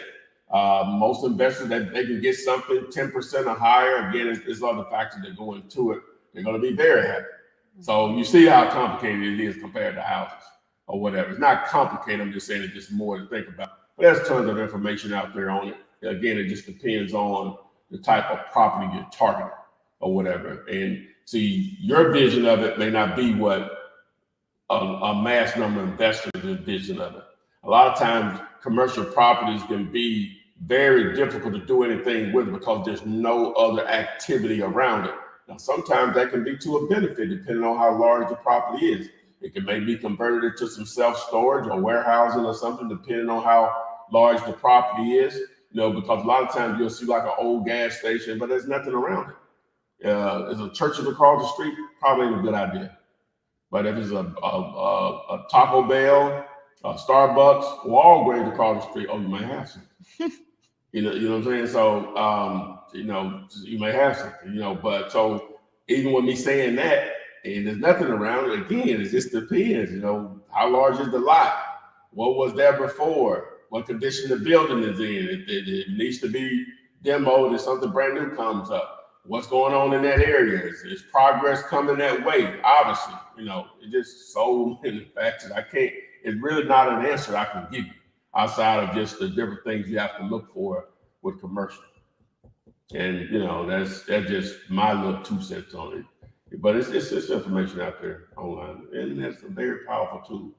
Most investors that they can get something 10% or higher. Again, it's other factors that go into it. They're going to be very happy. So you see how complicated it is compared to houses or whatever. It's not complicated. I'm just saying it's just more to think about. But there's tons of information out there on it. Again, it just depends on the type of property you're targeting or whatever. And see, your vision of it may not be what a mass number of investors' vision of it. A lot of times, commercial properties can be very difficult to do anything with because there's no other activity around it. Now, sometimes that can be to a benefit depending on how large the property is. It can maybe be converted into some self-storage or warehousing or something, depending on how large the property is. Because a lot of times you'll see like an old gas station, but there's nothing around it. There's a churches across the street, probably ain't a good idea. But if it's a Taco Bell, Starbucks, Walgreens across the street, you might have some. You know what I'm saying? So, you may have something, but so even with me saying that, and there's nothing around it, again, it just depends, how large is the lot? What was there before? What condition the building is in? It needs to be demoed if something brand new comes up. What's going on in that area? Is progress coming that way? Obviously, it's just so many factors. It's really not an answer I can give you outside of just the different things you have to look for with commercial. And, that's just my little 2 cents on it. But it's information out there online, and that's a very powerful tool.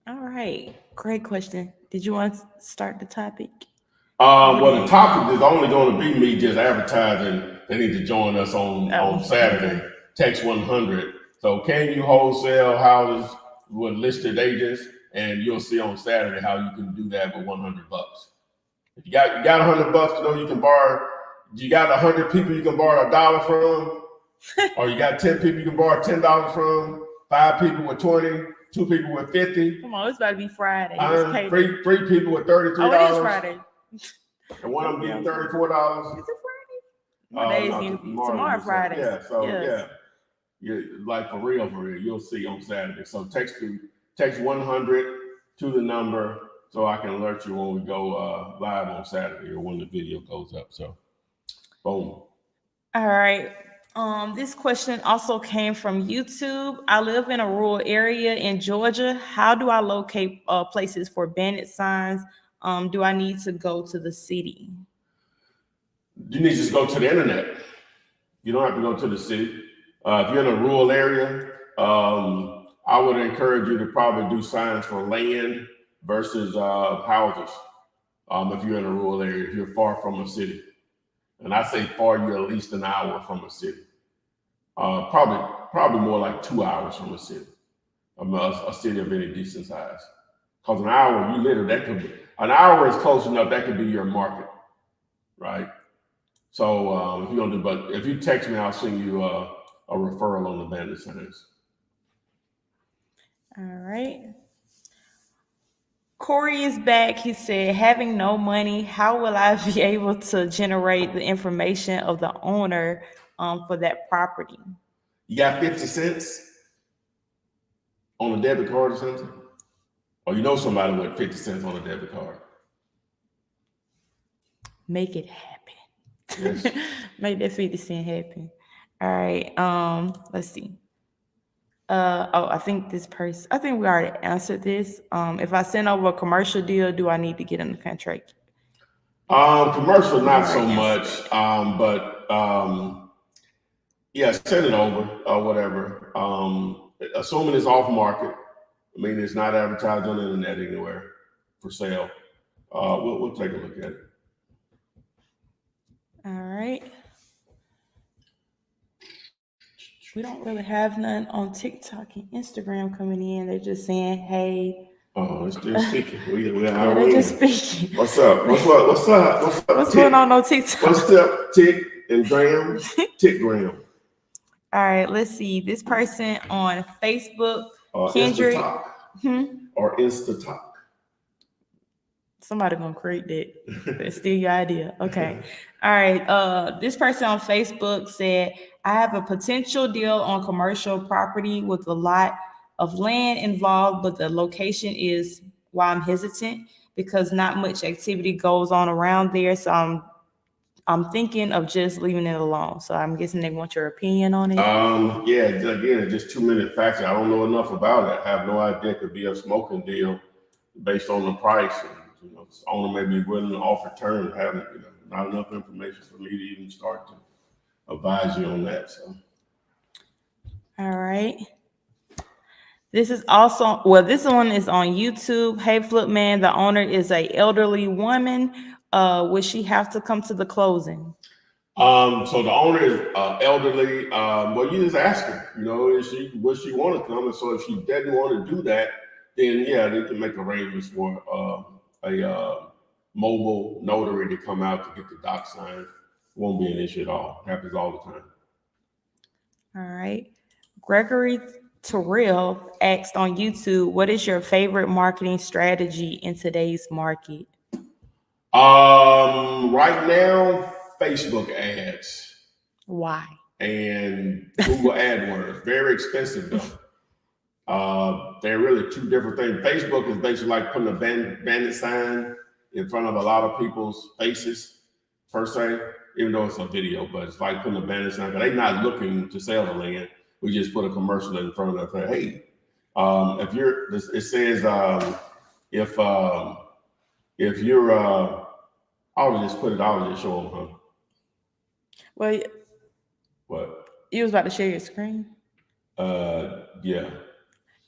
All right. Great question. Did you want to start the topic? Well, the topic is only going to be me just advertising. They need to join us on Saturday. Okay. Text 100. So can you wholesale houses with listed agents? And you'll see on Saturday how you can do that with $100. If you got $100, you can borrow. You got 100 people you can borrow $1 from, or you got 10 people you can borrow $10 from, 5 people with 20, 2 people with 50. Come on, it's about to be Friday. 3 people with $33. Oh, it is Friday. And one of them getting $34. Is it Friday? Tomorrow Friday. Yeah, so yes. Yeah, like for real, you'll see on Saturday. So text 100 to the number so I can alert you when we go live on Saturday or when the video goes up. So, boom. All right. This question also came from YouTube. I live in a rural area in Georgia. How do I locate places for bandit signs? Do I need to go to the city? You need to just go to the internet. You don't have to go to the city. If you're in a rural area, I would encourage you to probably do signs for land versus houses. If you're in a rural area, if you're far from a city, and I say far, you're at least an hour from a city. Probably more like 2 hours from a city, a city of any decent size. Because an hour, you literally, that could be, an hour is close enough, that could be your market, right? So if you don't do, but if you text me, I'll send you a referral on the bandit signs. All right. Corey is back. He said, having no money, how will I be able to generate the information of the owner for that property? You got 50 cents on a debit card or something? Or you know somebody with 50 cents on a debit card? Make it happen. Yes. Make that 50 cent happen. All right. Let's see. I think we already answered this. If I send over a commercial deal, do I need to get in the contract? Commercial, not so much. But yeah, send it over or whatever. Assuming it's off market, I mean, it's not advertised on the internet anywhere for sale. We'll take a look at it. All right. We don't really have none on TikTok and Instagram coming in. They're just saying, hey. Oh, it's just speaking. They're just speaking. What's up? What's up? What's going on TikTok? What's up, Tick and Graham? Tick Graham. All right, let's see. This person on Facebook, Kendrick. Or Instatalk. Somebody gonna create that. That's still your idea. Okay. All right. This person on Facebook said, I have a potential deal on commercial property with a lot of land involved, but the location is why I'm hesitant because not much activity goes on around there. So I'm thinking of just leaving it alone. So I'm guessing they want your opinion on it. Yeah, again, just 2 minute factor. I don't know enough about it. I have no idea. It could be a smoking deal based on the price. And, the owner may be willing to offer terms. Having not enough information for me to even start to advise you on that. So, all right. This is also, this one is on YouTube. Hey, Flip Man, the owner is an elderly woman. Would she have to come to the closing? So the owner is elderly. Well, you just ask her, would she want to come? And so if she doesn't want to do that, then yeah, they can make arrangements for a mobile notary to come out to get the doc signed. Won't be an issue at all. Happens all the time. All right. Gregory Terrell asked on YouTube, what is your favorite marketing strategy in today's market? Right now, Facebook ads. Why? And Google AdWords. Very expensive though. They're really two different things. Facebook is basically like putting a bandit sign in front of a lot of people's faces, per se, even though it's a video, but it's like putting a bandit sign. But they're not looking to sell the land. We just put a commercial in front of them. Hey, if you're, I'll just show them, huh? Well, what? You was about to share your screen? Yeah.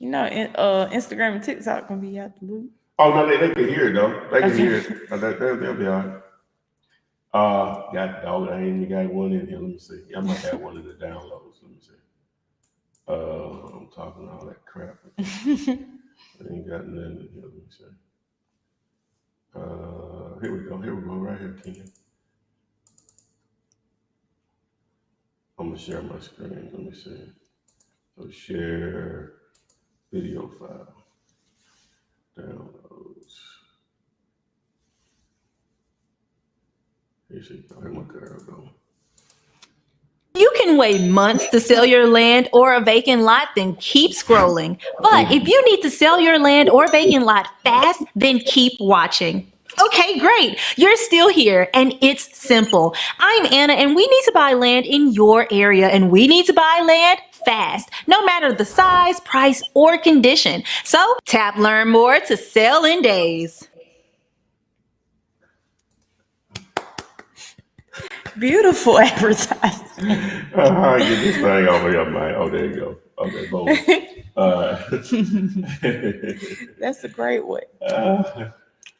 Instagram and TikTok gonna be out the loop. Oh no, they can hear it though. They can hear it. They'll be all right. Got dog. I ain't got one in here. Let me see. I might have one in the downloads. Let me see. I'm talking all that crap. I ain't got nothing in here. Let me see. Here we go. Right here, Ken. I'm gonna share my screen. Let me see. So share video file. Downloads. Here she go. Here my girl go. You can wait months to sell your land or a vacant lot, then keep scrolling. But if you need to sell your land or vacant lot fast, then keep watching. Okay, great. You're still here, and it's simple. I'm Anna, and we need to buy land in your area, and we need to buy land fast, no matter the size, price, or condition. So tap Learn More to sell in days. Beautiful advertisement. I get this thing over here, man. Oh, there you go. Okay, boom. That's a great one.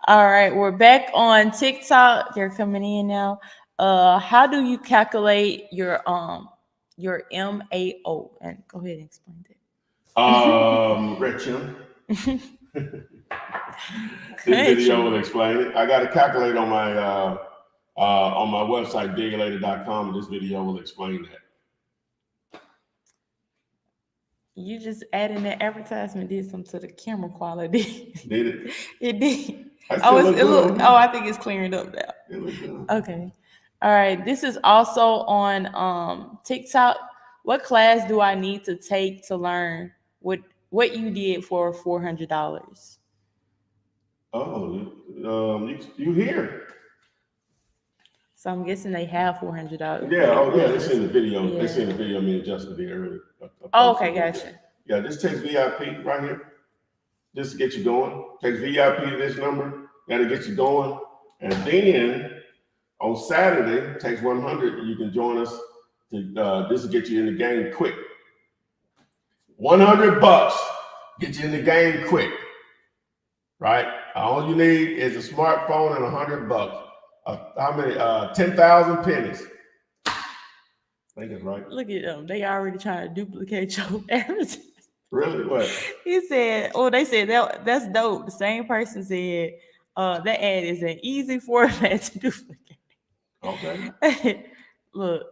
All right, we're back on TikTok. They're coming in now. How do you calculate your MAO? And go ahead and explain that. Rachel. This video will explain it. I got a calculator on my website, diglater.com. This video will explain that. You just adding that advertisement did something to the camera quality. Did it? It did. I think it's clearing up now. It looked good. Okay. All right. This is also on TikTok. What class do I need to take to learn what you did for $400? Oh, you here? So I'm guessing they have $400. Yeah. Oh, yeah. They seen the video. Yeah. They seen the video. Me and Justin did earlier. Oh, okay, gotcha. Yeah, this takes VIP right here. Just to get you going. Takes VIP to this number. That'll get you going. And then on Saturday, takes 100. You can join us. This will get you in the game quick. $100 get you in the game quick. Right? All you need is a smartphone and $100. How many? 10,000 pennies. I think it's right. Look at them. They already trying to duplicate your advertisement. Really? What? He said, they said that's dope. The same person said that ad is an easy format to duplicate. Okay. Look,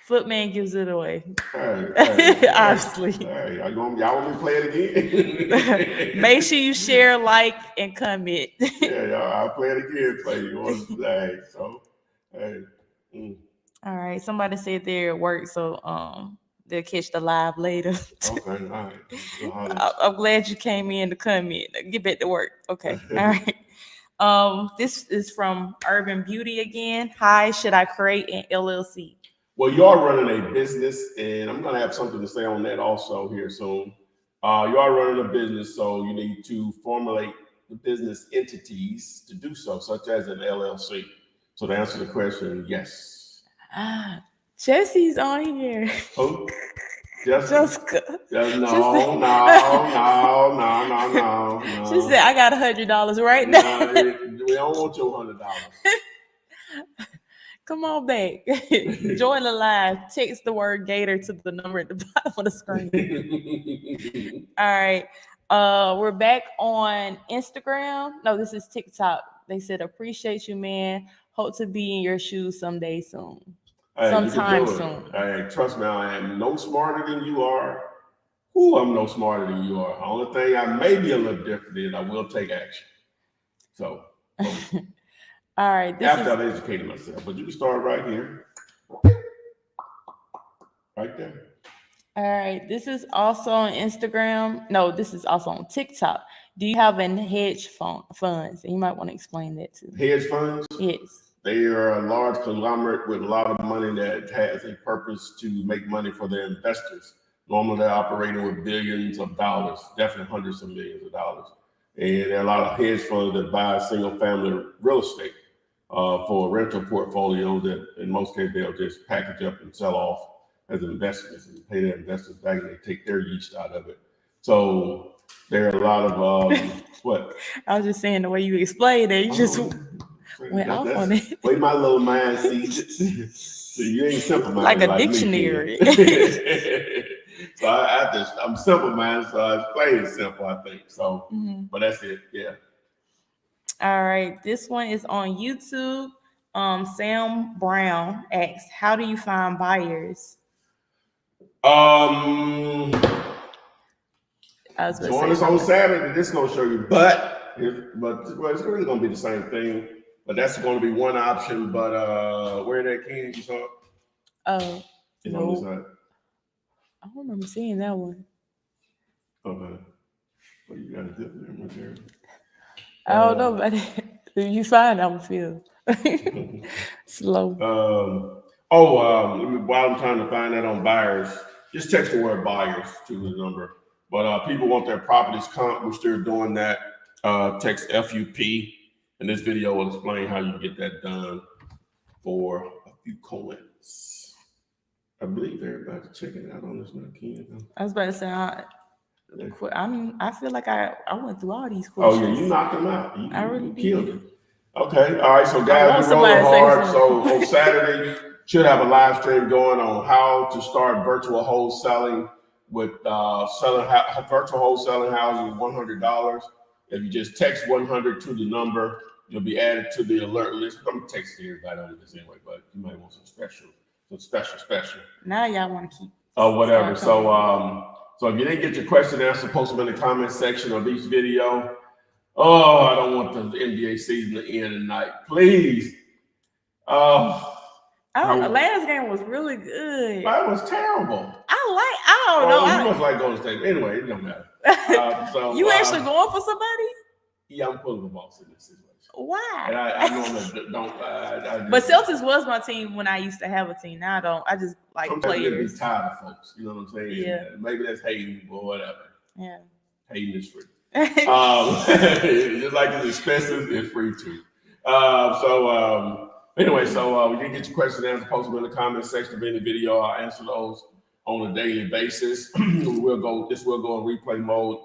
Flipman gives it away. Hey, Obviously. Hey, y'all want me to play it again? Make sure you share, like, and comment. Yeah, y'all, I'll play it again for you. Hey, so, hey. All right. Somebody said they're at work, so they'll catch the live later. Okay, all right. I'm glad you came in to comment. Get back to work. Okay. All right. This is from Urban Beauty again. Hi, should I create an LLC? Well, you are running a business, and I'm going to have something to say on that also here soon. You are running a business, so you need to formulate the business entities to do so, such as an LLC. So to answer the question, yes. Jesse's on here. Who? Jessica. No. She said, I got $100 right now. We don't want your $100. Come on back. Join the live. Text the word Gator to the number at the bottom of the screen. All right. We're back on Instagram. No, this is TikTok. They said, appreciate you, man. Hope to be in your shoes someday soon. Hey, sometime soon. Hey, trust me, I am no smarter than you are. Ooh, I'm no smarter than you are. The only thing I may be a little different is I will take action. So, all right. After I've educated myself, but you can start right here. Right there. All right. This is also on Instagram. No, this is also on TikTok. Do you have an hedge funds? And you might want to explain that too. Hedge funds? Yes. They are a large conglomerate with a lot of money that has a purpose to make money for their investors. Normally, they're operating with billions of dollars, definitely hundreds of millions of dollars. And there are a lot of hedge funds that buy single-family real estate for a rental portfolio that, in most cases, they'll just package up and sell off as investments and pay their investors back, and they take their yeast out of it. So there are a lot of what? I was just saying the way you explained it, you just went off on it. Way my little mind sees it. So you ain't simple minded like a dictionary. So I'm simple minded, so I explain it simple, I think. So, but that's it. Yeah. All right. This one is on YouTube. Sam Brown asks, how do you find buyers? Join us on Saturday. This is gonna show you, but it's really gonna be the same thing. But that's going to be one option. But where that Ken you saw? No. On this side. I don't remember seeing that one. Okay. Well, you got a different one there. I don't know about it. You fine, I'm feel slow. While I'm trying to find that on buyers, just text the word buyers to the number. But people want their properties comp, we're still doing that. Text FUP, and this video will explain how you get that done for a few coins. I believe everybody's checking out on this now. I was about to say, I feel like I went through all these Oh questions. yeah, you knocked them out. I really you killed did. it. Okay, all right. So guys, we're rolling hard. So on Saturday, should have a live stream going on how to start virtual wholesaling with virtual wholesaling houses $100. If you just text 100 to the number, you'll be added to the alert list. I'm gonna text everybody on this anyway, but you might want some special. Now y'all want to keep. Oh, whatever. So if you didn't get your question answered, post them in the comment section of each video. Oh, I don't want the NBA season to end tonight. Please. I don't know. Last game was really good. That was terrible. I don't know. You must like Golden State. Anyway, it don't matter. You actually going for somebody? Yeah, I'm pulling the boss in this situation. Why? And I normally don't. But Celtics was my team when I used to have a team. Now I don't. I just like players. Be tired of folks. You know what I'm saying? Yeah. Maybe that's hating or whatever. Yeah. Hating is free. Just like it's expensive, it's free too. Anyway, we did get your question answered. Post them in the comment section of any video. I'll answer those on a daily basis. This will go in replay mode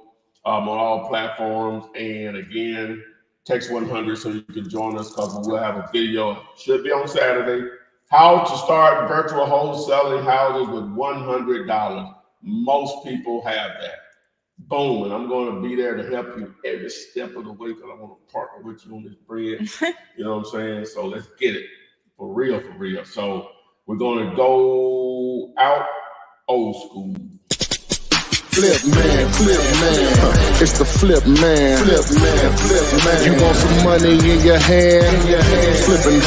on all platforms. And again, text 100 so you can join us because we'll have a video. Should be on Saturday. How to start virtual wholesaling houses with $100. Most people have that. Boom, and I'm going to be there to help you every step of the way because I want to partner with you on this bread. You know what I'm saying? So let's get it for real. So we're going to go out old school. Flip man. It's the flip man. You want some money in your hand? Flipping